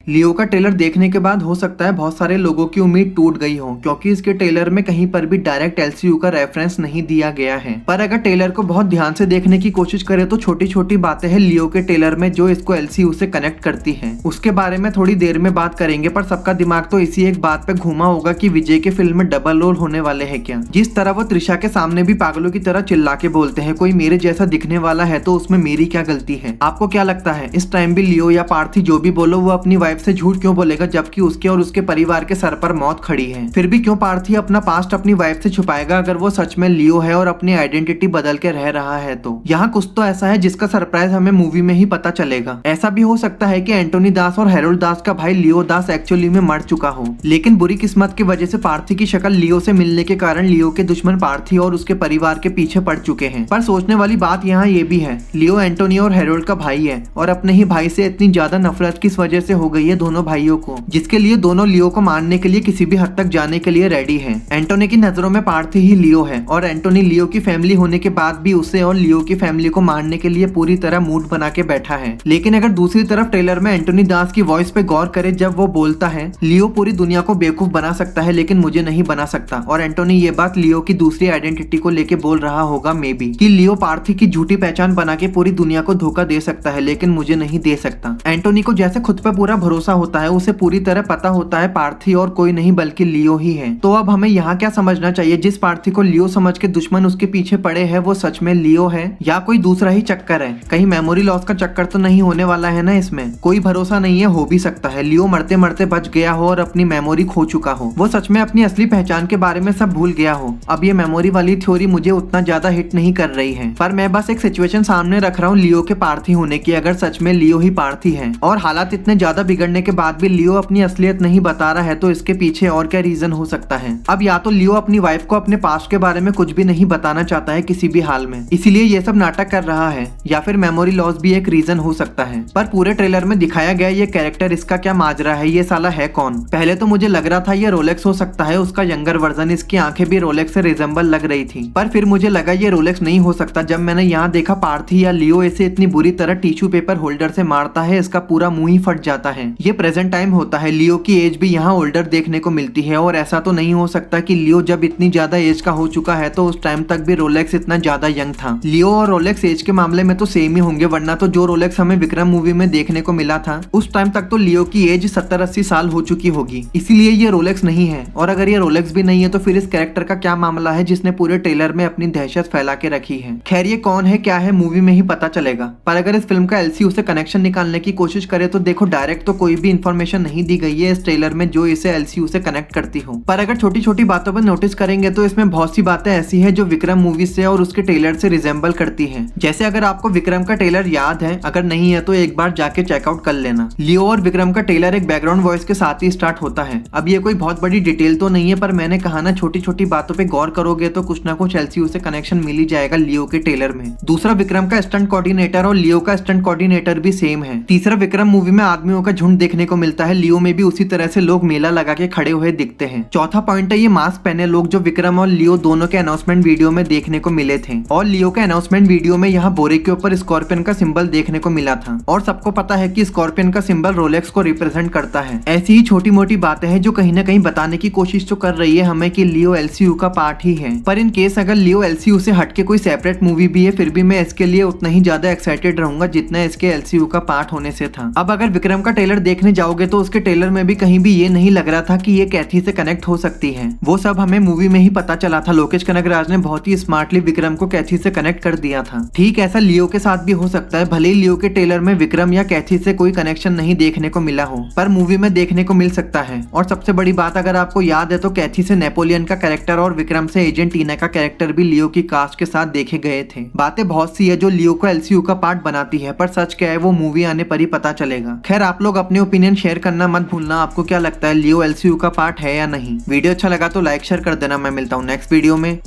लियो का ट्रेलर देखने के बाद हो सकता है बहुत सारे लोगों की उम्मीद टूट गई हो, क्योंकि इसके ट्रेलर में कहीं पर भी डायरेक्ट एलसीयू का रेफरेंस नहीं दिया गया है। पर अगर ट्रेलर को बहुत ध्यान से देखने की कोशिश करें तो छोटी छोटी बातें हैं लियो के ट्रेलर में जो इसको एलसीयू से कनेक्ट करती हैं। उसके बारे में थोड़ी देर में बात करेंगे, पर सबका दिमाग तो इसी एक बात पे घूमा होगा कि विजय के फिल्म में डबल रोल होने वाले हैं क्या। जिस तरह वो त्रिशा के सामने भी पागलों की तरह चिल्ला के बोलते हैं कोई मेरे जैसा दिखने वाला है तो उसमें मेरी क्या गलती है। आपको क्या लगता है इस टाइम भी लियो या पार्थी जो भी बोलो वो अपनी वाइफ से झूठ क्यों बोलेगा, जबकि उसके और उसके परिवार के सर पर मौत खड़ी है। फिर भी क्यों पार्थी अपना पास्ट अपनी वाइफ से छुपाएगा अगर वो सच में लियो है और अपनी आइडेंटिटी बदल के रह रहा है। तो यहाँ कुछ तो ऐसा है जिसका सरप्राइज हमें मूवी में ही पता चलेगा। ऐसा भी हो सकता है कि एंटोनी दास और हेरोल्ड दास का भाई लियो दास एक्चुअली में मर चुका हो, लेकिन बुरी किस्मत की वजह से पार्थी की शक्ल लियो से मिलने के कारण लियो के दुश्मन पार्थी और उसके परिवार के पीछे पड़ चुके हैं। पर सोचने वाली बात यहाँ ये भी है, लियो एंटोनी और हेरोल्ड का भाई है और अपने ही भाई से इतनी ज्यादा नफरत किस वजह से हो गई है दोनों भाइयों को, जिसके लिए दोनों लियो को मारने के लिए किसी भी हद तक जाने के लिए रेडी हैं। एंटोनी की नजरों में पार्थी ही लियो है और एंटोनी लियो की फैमिली होने के बाद भी उसे और लियो की फैमिली को मारने के लिए पूरी तरह मूड बना के बैठा है। लेकिन अगर दूसरी तरफ ट्रेलर में एंटोनी दास की वॉइस पे गौर करे, जब वो बोलता है लियो पूरी दुनिया को बेवकूफ बना सकता है लेकिन मुझे नहीं बना सकता, और एंटोनी ये बात लियो की दूसरी आइडेंटिटी को लेके बोल रहा होगा मे बी कि लियो पार्थी की झूठी पहचान बना के पूरी दुनिया को धोखा दे सकता है लेकिन मुझे नहीं दे सकता। एंटोनी को जैसे खुद पे पूरा भरोसा होता है, उसे पूरी तरह पता होता है पार्थी और कोई नहीं बल्कि लियो ही है। तो अब हमें यहाँ क्या समझना चाहिए, जिस पार्थी को लियो समझ के दुश्मन उसके पीछे पड़े हैं वो सच में लियो है या कोई दूसरा ही चक्कर है। कहीं मेमोरी लॉस का चक्कर तो नहीं होने वाला है ना। इसमें कोई भरोसा नहीं है, हो भी सकता है लियो मरते मरते बच गया हो और अपनी मेमोरी खो चुका हो, वो सच में अपनी असली पहचान के बारे में सब भूल गया हो। अब ये मेमोरी वाली थ्योरी मुझे उतना ज्यादा हिट नहीं कर रही है, पर मैं बस एक सिचुएशन सामने रख रहा हूँ लियो के पार्थी होने की। अगर सच में लियो ही पार्थी है और हालात इतने ज्यादा बिगड़ने के बाद भी लियो अपनी असलियत नहीं बता रहा है तो इसके पीछे और क्या रीजन हो सकता है। अब या तो लियो अपनी वाइफ को अपने पास्ट के बारे में कुछ भी नहीं बताना चाहता है किसी भी हाल में, इसीलिए ये सब नाटक कर रहा है, या फिर मेमोरी लॉस भी एक रीजन हो सकता है। पर पूरे ट्रेलर में दिखाया गया ये कैरेक्टर, इसका क्या माजरा है, ये साला है कौन। पहले तो मुझे लग रहा था ये रोलेक्स हो सकता है, उसका यंगर वर्जन, इसकी आंखें भी रोलेक्स से रिजेंबल लग रही थी। पर फिर मुझे लगा ये रोलेक्स नहीं हो सकता जब मैंने यहाँ देखा पार्थी या लियो इसे इतनी बुरी तरह टिश्यू पेपर होल्डर से मारता है इसका पूरा मुंह ही फट जाता है। ये प्रेजेंट टाइम होता है, लियो की एज भी यहाँ ओल्डर देखने को मिलती है और ऐसा तो नहीं हो सकता कि लियो जब इतनी ज्यादा एज का हो चुका है तो उस टाइम तक भी रोलेक्स इतना ज्यादा यंग था। लियो और रोलेक्स एज के मामले में तो सेम ही होंगे, वरना तो जो रोलेक्स हमें विक्रम मूवी में देखने को मिला था उस टाइम तक तो लियो की एज 70-80 साल हो चुकी होगी, इसीलिए ये रोलेक्स नहीं है। और अगर ये रोलेक्स भी नहीं है तो फिर इस कैरेक्टर का क्या मामला है जिसने पूरे ट्रेलर में अपनी दहशत फैला के रखी है। खैर ये कौन है क्या है मूवी में ही पता चलेगा, पर अगर इस फिल्म का एलसीयू से कनेक्शन निकालने की कोशिश करे तो देखो डायरेक्ट तो कोई भी इंफॉर्मेशन नहीं दी गई है इस ट्रेलर में जो इसे एलसीयू से कनेक्ट करती हो। पर अगर छोटी छोटी बातों पर नोटिस करेंगे तो इसमें बहुत सी बातें ऐसी है जो विक्रम मूवी से और उसके ट्रेलर से रिजेंबल करती है। जैसे अगर आपको विक्रम का ट्रेलर याद है, अगर नहीं है तो एक बार जाके चेकआउट कर लेना। लियो और विक्रम का ट्रेलर एक बैकग्राउंड वॉइस के साथ ही स्टार्ट होता है। अब ये कोई बहुत बड़ी डिटेल तो नहीं है, पर मैंने कहा ना छोटी छोटी बातों पे गौर करोगे तो कुछ ना कुछ एलसीयू से कनेक्शन मिल ही जाएगा लियो के ट्रेलर में। दूसरा, विक्रम का स्टंट कोऑर्डिनेटर और लियो का स्टंट कोऑर्डिनेटर भी सेम है। तीसरा, विक्रम मूवी में आदमियों का झुंड देखने को मिलता है, लियो में भी उसी तरह से लोग मेला लगा के खड़े हुए दिखते हैं। चौथा पॉइंट है ये मास्क पहने लोग जो विक्रम और लियो दोनों के अनाउंसमेंट वीडियो में देखने को मिले थे, और लियो के अनाउंसमेंट वीडियो में यहाँ बोरे के ऊपर स्कॉर्पियन का सिंबल देखने को मिला था और सबको पता है कि स्कॉर्पियन का सिंबल रोलेक्स को रिप्रेजेंट करता है। ऐसी ही छोटी मोटी बातें हैं जो कहीं ना कहीं बताने की कोशिश तो कर रही है हमें कि लियो एलसीयू का पार्ट ही है। पर इन केस अगर लियो एलसीयू से हटके कोई सेपरेट मूवी भी है फिर भी मैं इसके लिए उतना ही ज्यादा एक्साइटेड रहूंगा जितना इसके एलसीयू का पार्ट होने से था। अब अगर विक्रम का ट्रेलर देखने जाओगे तो उसके ट्रेलर में भी कहीं भी ये नहीं लग रहा था कि ये कैथी से कनेक्ट हो सकती है, वो सब हमें मूवी में ही पता चला था। लोकेश कनगराज ने बहुत ही स्मार्टली विक्रम को कैथी से कनेक्ट कर दिया था। ठीक ऐसा लियो के साथ भी हो सकता है, भले ही लियो के ट्रेलर में विक्रम या कैथी से कोई कनेक्शन नहीं देखने को मिला हो, पर मूवी में देखने को मिल सकता है। और सबसे बड़ी बात अगर आपको याद है तो कैथी से नेपोलियन का कैरेक्टर और विक्रम से एजेंट टीना का कैरेक्टर भी लियो की कास्ट के साथ देखे गए थे। बातें बहुत सी है जो लियो को एलसीयू का पार्ट बनाती है, पर सच क्या है वो मूवी आने पर ही पता चलेगा। खैर आप लोग अपने ओपिनियन शेयर करना मत भूलना, आपको क्या लगता है लियो एलसीयू का पार्ट है या नहीं। वीडियो अच्छा लगा तो लाइक शेयर कर देना। मैं मिलता हूँ नेक्स्ट वीडियो में,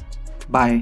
बाय।